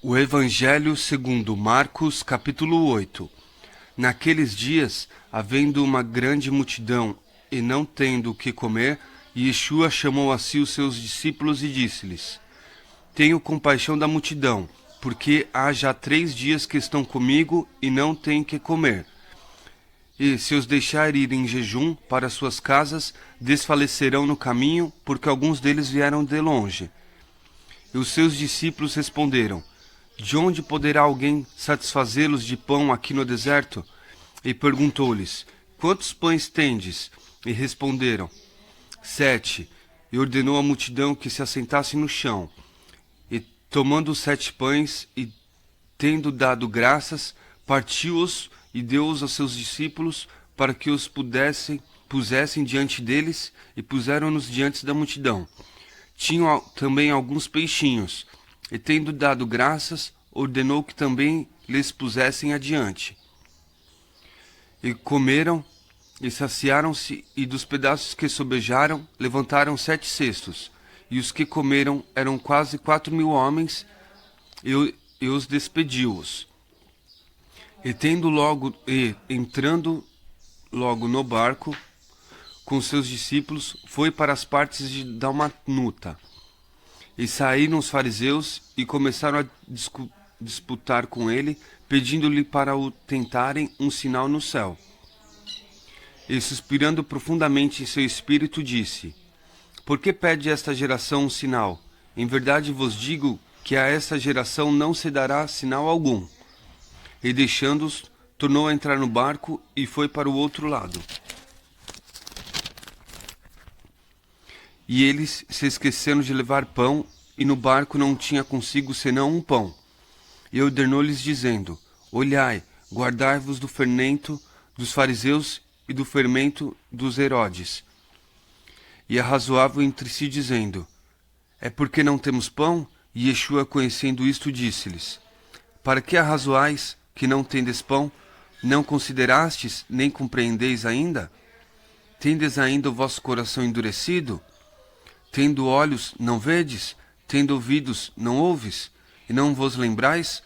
O Evangelho segundo Marcos, capítulo 8. Naqueles dias, havendo uma grande multidão e não tendo o que comer, Yeshua chamou a si os seus discípulos e disse-lhes: Tenho compaixão da multidão, porque há já 3 dias que estão comigo e não têm que comer. E se os deixar ir em jejum para suas casas, desfalecerão no caminho, porque alguns deles vieram de longe. E os seus discípulos responderam: De onde poderá alguém satisfazê-los de pão aqui no deserto? E perguntou-lhes: Quantos pães tendes? E responderam: 7. E ordenou à multidão que se assentasse no chão. E tomando os 7 pães, e tendo dado graças, partiu-os e deu-os aos seus discípulos, para que os pusessem diante deles, e puseram-nos diante da multidão. Tinham também alguns peixinhos, e tendo dado graças, ordenou que também lhes pusessem adiante. E comeram, e saciaram-se, e dos pedaços que sobejaram, levantaram 7 cestos. E os que comeram eram quase 4.000 homens, e os despediu-os. Entrando logo no barco, com seus discípulos, foi para as partes de Dalmanuta. E saíram os fariseus e começaram a disputar com ele, pedindo-lhe para o tentarem um sinal no céu. E suspirando profundamente em seu espírito, disse: Por que pede esta geração um sinal? Em verdade vos digo que a esta geração não se dará sinal algum. E deixando-os, tornou a entrar no barco e foi para o outro lado. E eles se esqueceram de levar pão, e no barco não tinha consigo senão um pão. E ordenou-lhes, dizendo: Olhai, guardai-vos do fermento dos fariseus e do fermento dos Herodes. E arrazoavam entre si, dizendo: É porque não temos pão? E Yeshua, conhecendo isto, disse-lhes: Para que arrazoais que não tendes pão? Não considerastes, nem compreendeis ainda? Tendes ainda o vosso coração endurecido? Tendo olhos, não vedes? Tendo ouvidos, não ouves? E não vos lembrais?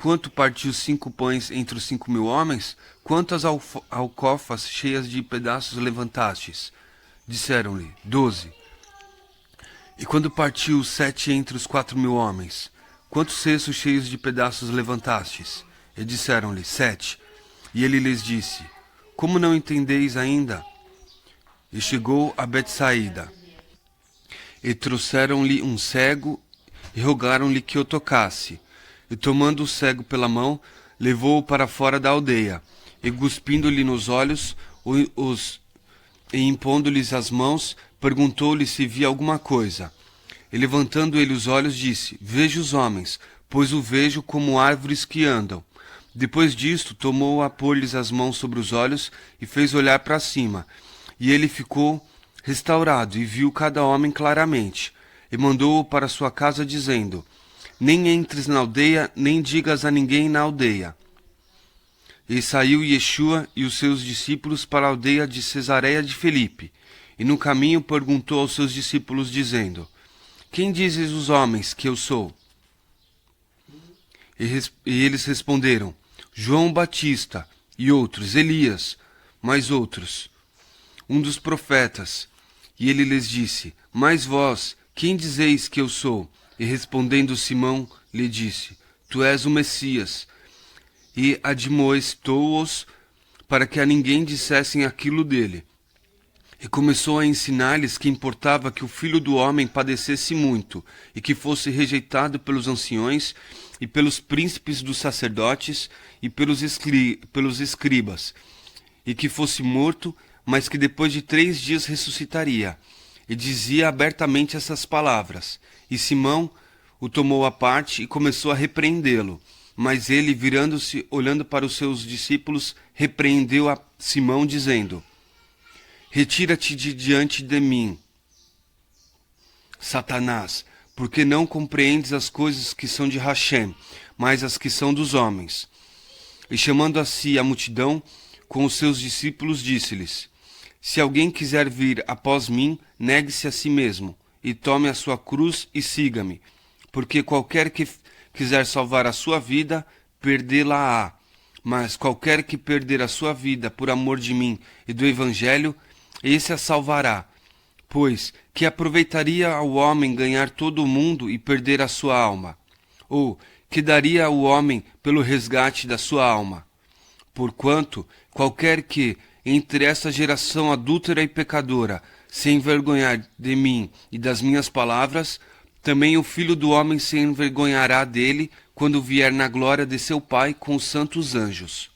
Quanto partiu 5 pães entre os 5.000 homens? Quantas alcofas cheias de pedaços levantastes? Disseram-lhe: 12. E quando partiu 7 entre os 4.000 homens? Quantos cestos cheios de pedaços levantastes? E disseram-lhe: 7. E ele lhes disse: Como não entendeis ainda? E chegou a Betsaída. E trouxeram-lhe um cego, e rogaram-lhe que o tocasse. E tomando o cego pela mão, levou-o para fora da aldeia, e cuspindo-lhe nos olhos, e impondo-lhes as mãos, perguntou-lhe se via alguma coisa. E levantando ele os olhos, disse: Vejo os homens, pois o vejo como árvores que andam. Depois disto, tomou a pôr-lhes as mãos sobre os olhos, e fez olhar para cima. E ele ficou restaurado, e viu cada homem claramente, e mandou-o para sua casa, dizendo: Nem entres na aldeia, nem digas a ninguém na aldeia. E saiu Yeshua e os seus discípulos para a aldeia de Cesareia de Filipe, e no caminho perguntou aos seus discípulos, dizendo: Quem dizes os homens que eu sou? E eles responderam: João Batista, e outros, Elias, mais outros, um dos profetas. E ele lhes disse: Mas vós, quem dizeis que eu sou? E respondendo Simão, lhe disse: Tu és o Messias. E admoestou-os para que a ninguém dissessem aquilo dele. E começou a ensinar-lhes que importava que o Filho do Homem padecesse muito, e que fosse rejeitado pelos anciões, e pelos príncipes dos sacerdotes, e pelos escribas, e que fosse morto, mas que depois de 3 dias ressuscitaria. E dizia abertamente essas palavras. E Simão o tomou à parte e começou a repreendê-lo. Mas ele, virando-se, olhando para os seus discípulos, repreendeu a Simão, dizendo: Retira-te de diante de mim, Satanás, porque não compreendes as coisas que são de Hashem, mas as que são dos homens. E chamando a si a multidão, com os seus discípulos, disse-lhes: Se alguém quiser vir após mim, negue-se a si mesmo, e tome a sua cruz e siga-me. Porque qualquer que quiser salvar a sua vida, perdê-la-á. Mas qualquer que perder a sua vida por amor de mim e do Evangelho, esse a salvará. Pois que aproveitaria ao homem ganhar todo o mundo e perder a sua alma? Ou que daria o homem pelo resgate da sua alma? Porquanto qualquer que, entre esta geração adúltera e pecadora, se envergonhar de mim e das minhas palavras, também o Filho do Homem se envergonhará dele quando vier na glória de seu Pai com os santos anjos.